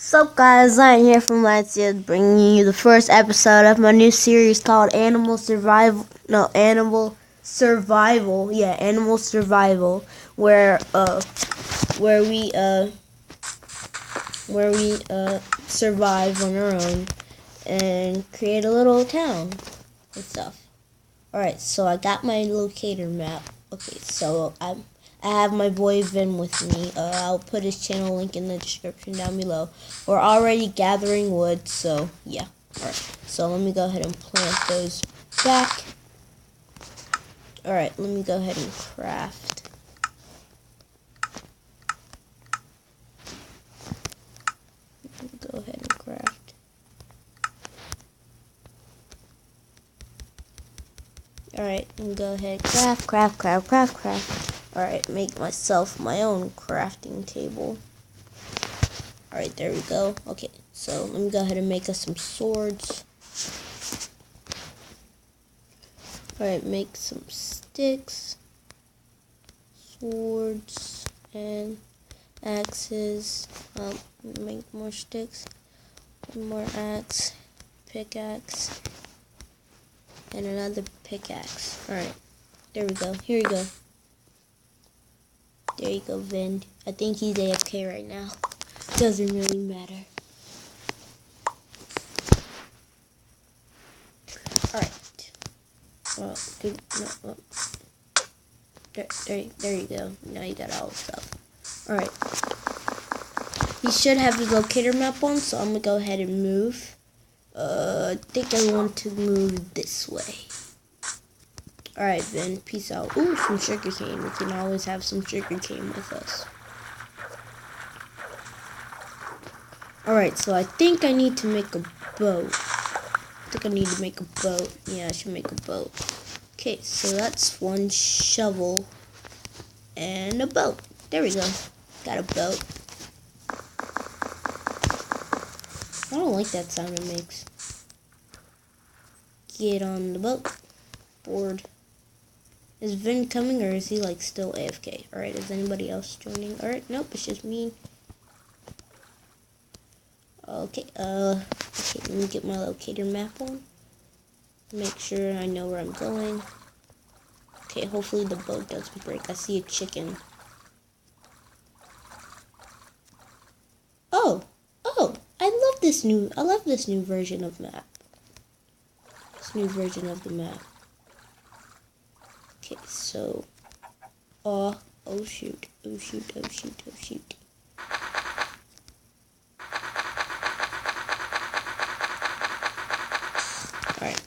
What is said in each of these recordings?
Sup guys, I'm here from Lancia bringing you the first episode of my new series called Animal Survival, where we survive on our own and create a little town and stuff. Alright, so I got my locator map. Okay, so I have my boy Vin with me. I'll put his channel link in the description down below. We're already gathering wood, so yeah. Alright, so let me go ahead and plant those back. Alright, let me go ahead and craft. Go ahead and craft. Alright, and go ahead, craft. Alright, make myself my own crafting table. Alright, there we go. Okay, so let me go ahead and make us some swords. Alright, make some sticks, swords, and axes. Make more sticks, one more axe, pickaxe, and another pickaxe. Alright, there we go. Here we go. There you go, Vin. I think he's AFK right now. Doesn't really matter. Alright. Well, good. No, there you go. Now you got all the stuff. Alright. He should have his locator map on, so I'm gonna go ahead and move. I think I want to move this way. Alright, Vin. Peace out. Ooh, some sugarcane. We can always have some sugarcane with us. Alright, so I think I need to make a boat. Yeah, I should make a boat. Okay, so that's one shovel and a boat. There we go. Got a boat. I don't like that sound it makes. Get on the boat. Board. Is Vin coming or is he like still AFK? Alright, is anybody else joining? Alright, nope, it's just me. Okay, let me get my locator map on. Make sure I know where I'm going. Okay, hopefully the boat doesn't break. I see a chicken. Oh, I love this new version of map. This new version of the map. Okay, so, oh shoot. Alright.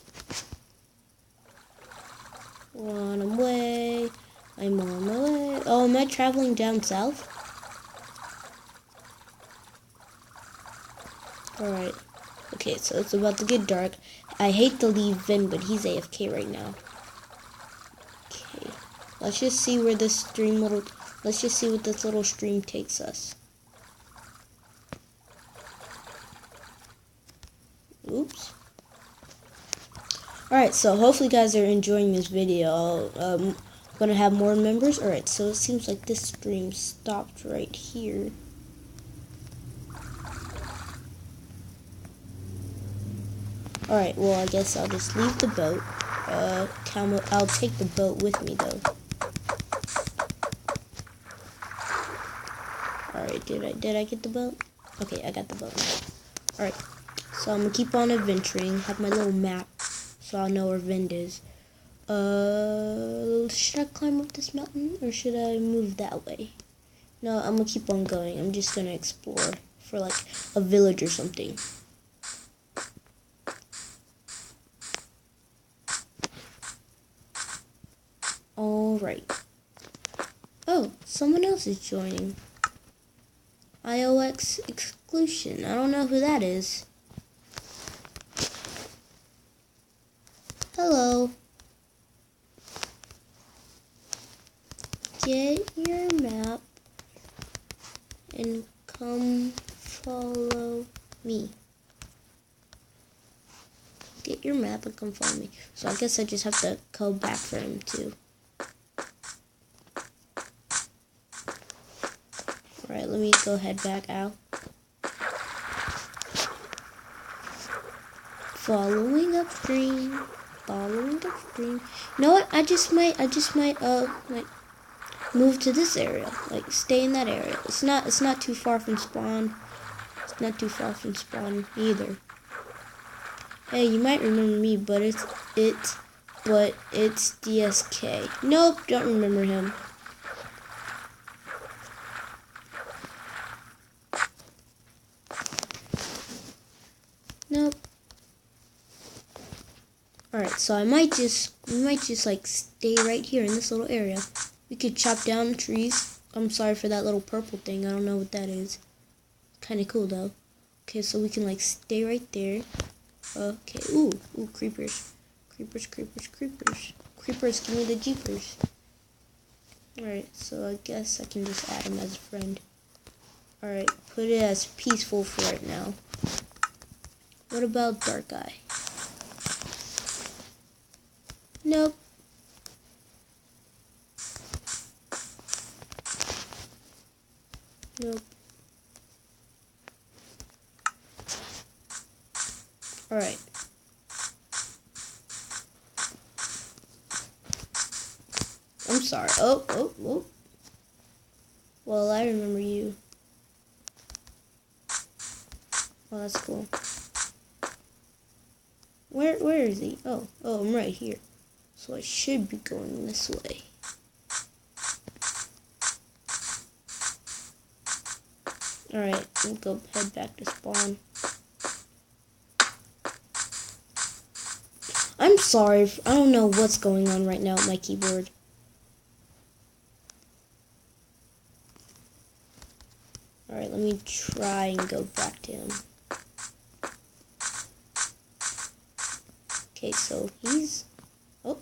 Run away. I'm on my way. Oh, am I traveling down south? Alright. Okay, so it's about to get dark. I hate to leave Vin, but he's AFK right now. Okay. Let's just see what this little stream takes us. Oops. Alright, so hopefully you guys are enjoying this video. I'm gonna have more members. Alright, so it seems like this stream stopped right here. Alright, well I guess I'll just leave the boat. I'll take the boat with me though. Alright, did I get the boat? Okay, I got the boat now. Alright, so I'm gonna keep on adventuring, have my little map so I'll know where Vin is. Should I climb up this mountain or should I move that way? No, I'm gonna keep on going. I'm just gonna explore for like a village or something. Alright. Oh, someone else is joining. IOX exclusion. I don't know who that is. Hello. Get your map and come follow me. Get your map and come follow me. So I guess I just have to go back for him too. Alright, let me go head back out. Following upstream. Following upstream. You know what? I just might like move to this area. Like stay in that area. It's not too far from spawn. It's not too far from spawn either. Hey, you might remember me, but it's DSK. Nope, don't remember him. Nope. Alright, so we might just like stay right here in this little area. We could chop down trees. I'm sorry for that little purple thing. I don't know what that is. Kind of cool though. Okay, so we can like stay right there. Okay. Ooh, creepers. Creepers. Creepers, give me the jeepers. Alright, so I guess I can just add him as a friend. Alright, put it as peaceful for right now. What about Dark Eye? Nope. Nope. Alright. I'm sorry. Oh. Well, I remember you. Well, that's cool. Where is he? Oh, I'm right here. So I should be going this way. Alright, we'll go head back to spawn. I'm sorry, I don't know what's going on right now with my keyboard. Alright, let me try and go back to him. Okay, so he's... Oh.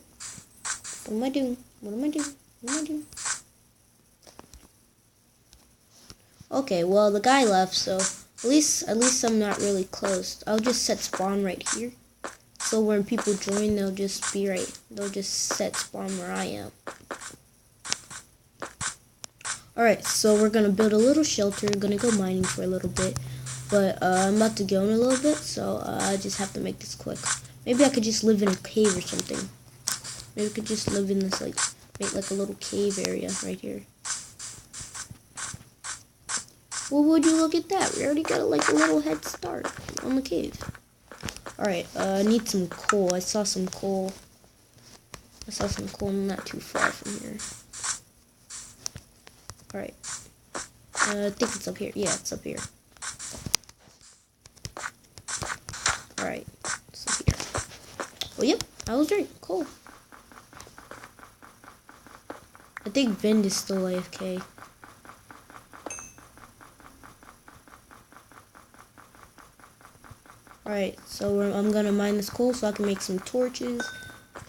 What am I doing? Okay, well, the guy left, so at least I'm not really close. I'll just set spawn right here. So when people join, they'll just set spawn where I am. Alright, so we're gonna build a little shelter. We're gonna go mining for a little bit. But I'm about to go in a little bit, so I just have to make this quick. Maybe I could just live in a cave or something. Maybe we could just live in this, like, make like a little cave area right here. Well, would you look at that? We already got like a little head start on the cave. Alright, I need some coal. I saw some coal not too far from here. Alright. I think it's up here. Yeah, it's up here. Alright, it's up here. Oh, yep, I was right. Cool. I think Vind is still AFK. Alright, so I'm gonna mine this coal so I can make some torches.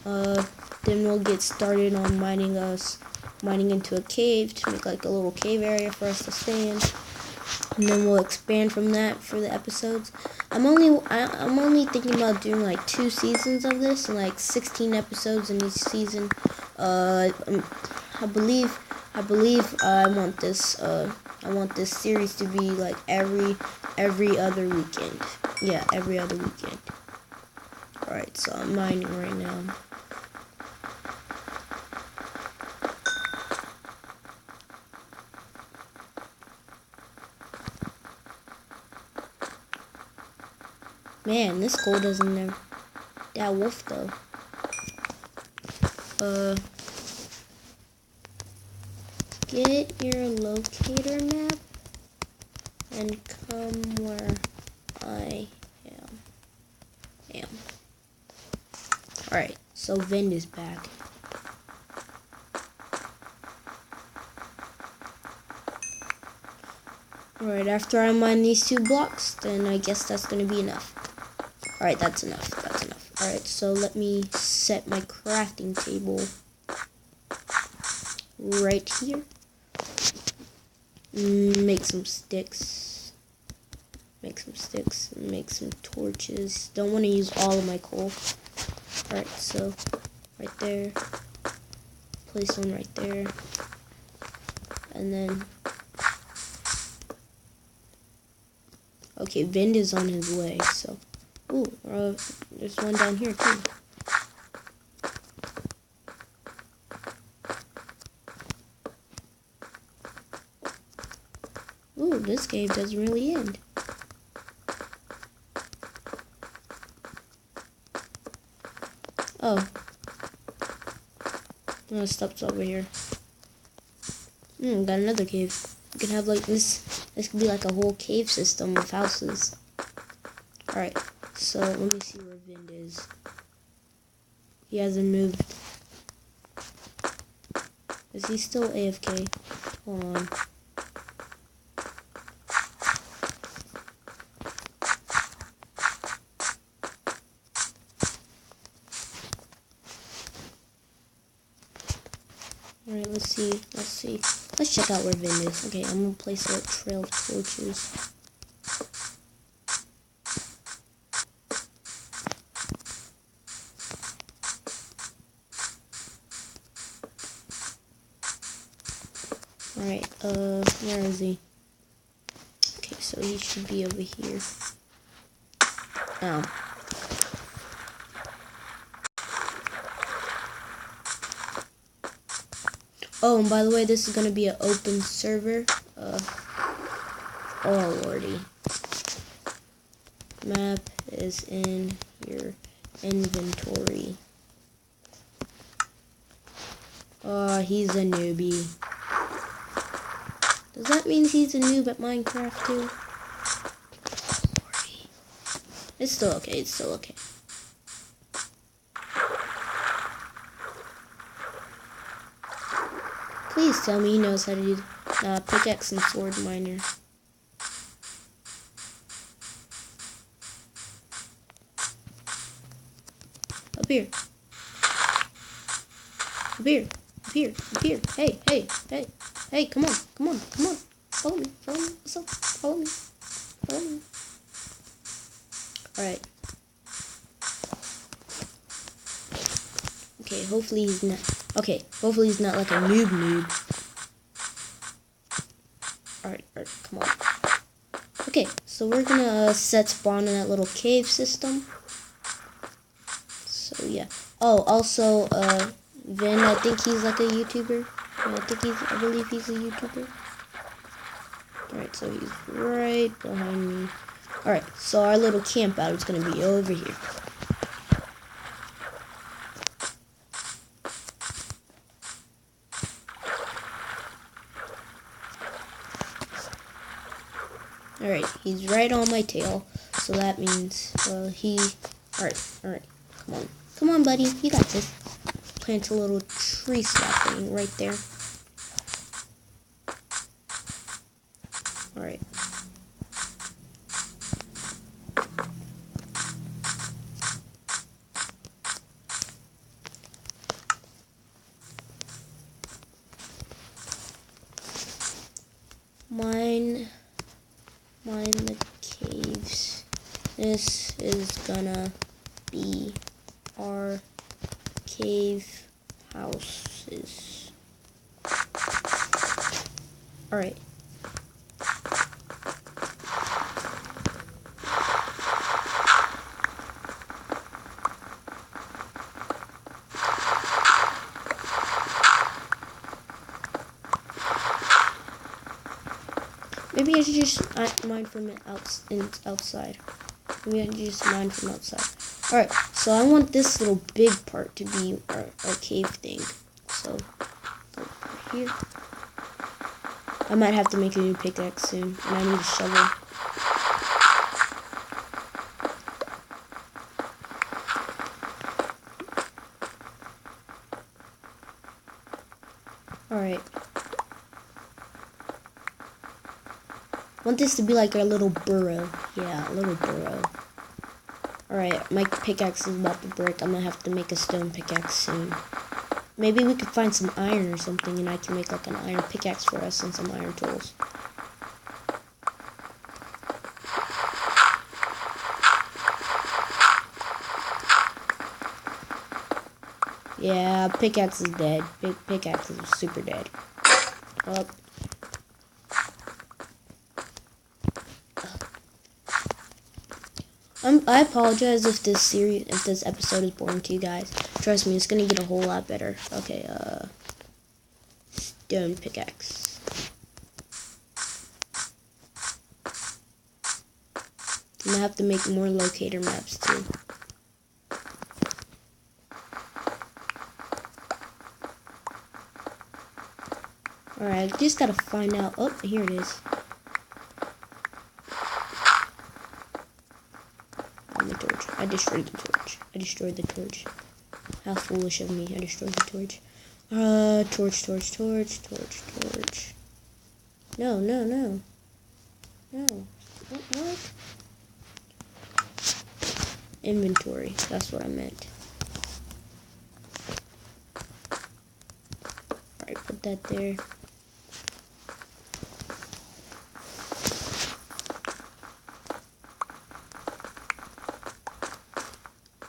Then we'll get started on mining into a cave to make like a little cave area for us to stay in. And then we'll expand from that for the episodes. I'm only thinking about doing like 2 seasons of this and like 16 episodes in each season. I believe I want this series to be like every other weekend. Yeah, every other weekend. Alright, so I'm mining right now. Man, this gold doesn't never... That wolf, though. Get your locator map and come where I am. Alright, so Vind is back. Alright, after I mine these 2 blocks, then I guess that's gonna be enough. Alright, that's enough. Alright, so let me set my crafting table right here. Make some sticks. Make some torches. Don't want to use all of my coal. Alright, so right there. Place one right there. And then... Okay, Vind is on his way, so Ooh, there's one down here too. Ooh, this cave doesn't really end. Oh. No, steps over here. Got another cave. We can have like this. This could be like a whole cave system of houses. Alright, so let me see where Vind is. He hasn't moved. Is he still AFK? Hold on. Alright, let's see. Let's check out where Vind is. Okay, I'm gonna place a trail of torches. Alright, where is he? Okay, so he should be over here. Oh. Oh, and by the way, this is gonna be an open server. Oh lordy. Map is in your inventory. Oh, he's a newbie. Does that mean he's a noob at Minecraft too? Lordy. It's still okay, it's still okay. Please tell me he knows how to do pickaxe and sword miner. Up here. Up here. Up here. Up here. Hey, hey, hey. Hey, come on. Come on. Come on. Follow me. Follow me. What's up? Follow me. Follow me. Alright. Okay, hopefully he's not... Okay, hopefully he's not like a noob. Alright, come on. Okay, so we're gonna set spawn in that little cave system. So, yeah. Oh, also, Vin, I think he's like a YouTuber. Yeah, I believe he's a YouTuber. Alright, so he's right behind me. Alright, so our little camp out is gonna be over here. Alright, he's right on my tail. So that means, Alright. Come on, buddy. You got this. Plant a little tree sapling right there. Alright. Mine the caves. This is gonna be our cave houses. Alright. Maybe I should just mine from outside. Maybe I should just mine from outside. Alright, so I want this little big part to be our cave thing. So, go over here. I might have to make a new pickaxe soon, and I need a shovel. Alright. I want this to be like our little burrow. Yeah, a little burrow. Alright, my pickaxe is about to break. I'm gonna have to make a stone pickaxe soon. Maybe we could find some iron or something and I can make like an iron pickaxe for us and some iron tools. Yeah, pickaxe is dead. Pickaxe is super dead. Up. I apologize if this episode is boring to you guys. Trust me, it's gonna get a whole lot better. Okay, stone pickaxe. I'm gonna have to make more locator maps too. Alright, I just gotta find out. Oh, here it is. The torch. I destroyed the torch. I destroyed the torch. How foolish of me. I destroyed the torch. Torch. No. No. What? Inventory. That's what I meant. Alright, put that there.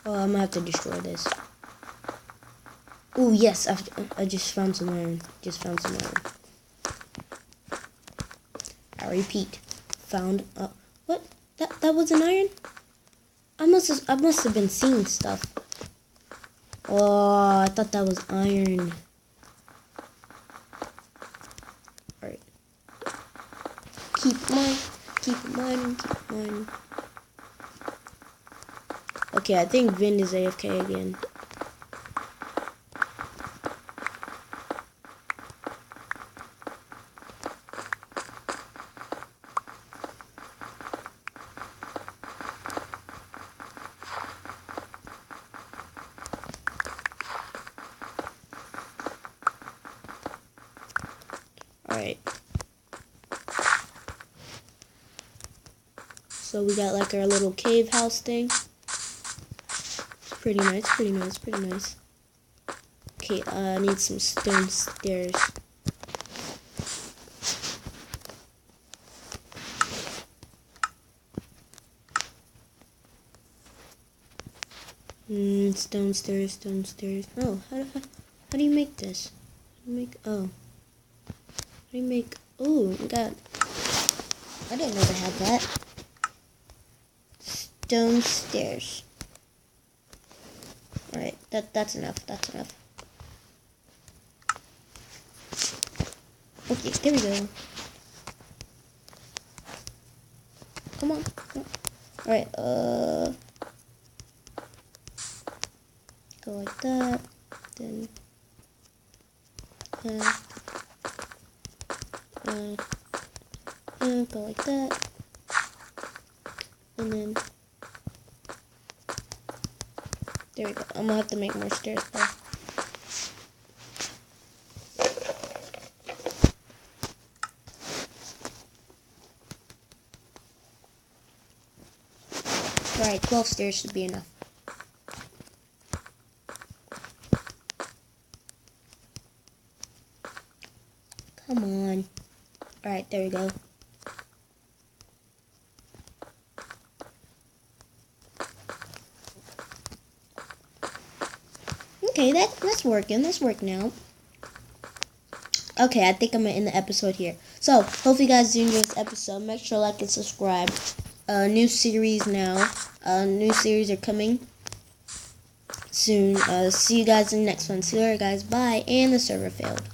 Oh, I'm gonna have to destroy this. Oh, yes, I just found some iron. I repeat, found, what? That was an iron? I must have been seeing stuff. Oh, I thought that was iron. Alright. Keep mining. Okay, I think Vin is AFK again. Alright. So we got like our little cave house thing. Pretty nice. Okay, I need some stone stairs. Stone stairs. Oh, how do you make this? Oh, God. I didn't know they had that. Stone stairs. Alright, that's enough. Okay, there we go. Come on. Alright, go like that. Then go like that. And then there we go. I'm gonna have to make more stairs though. Alright, 12 stairs should be enough. Come on. Alright, there we go. Okay, that's working. That's working out. Okay, I think I'm gonna end the episode here. So, hope you guys do enjoy this episode. Make sure to like and subscribe. New series now. New series are coming soon. See you guys in the next one. See you later, guys. Bye. And the server failed.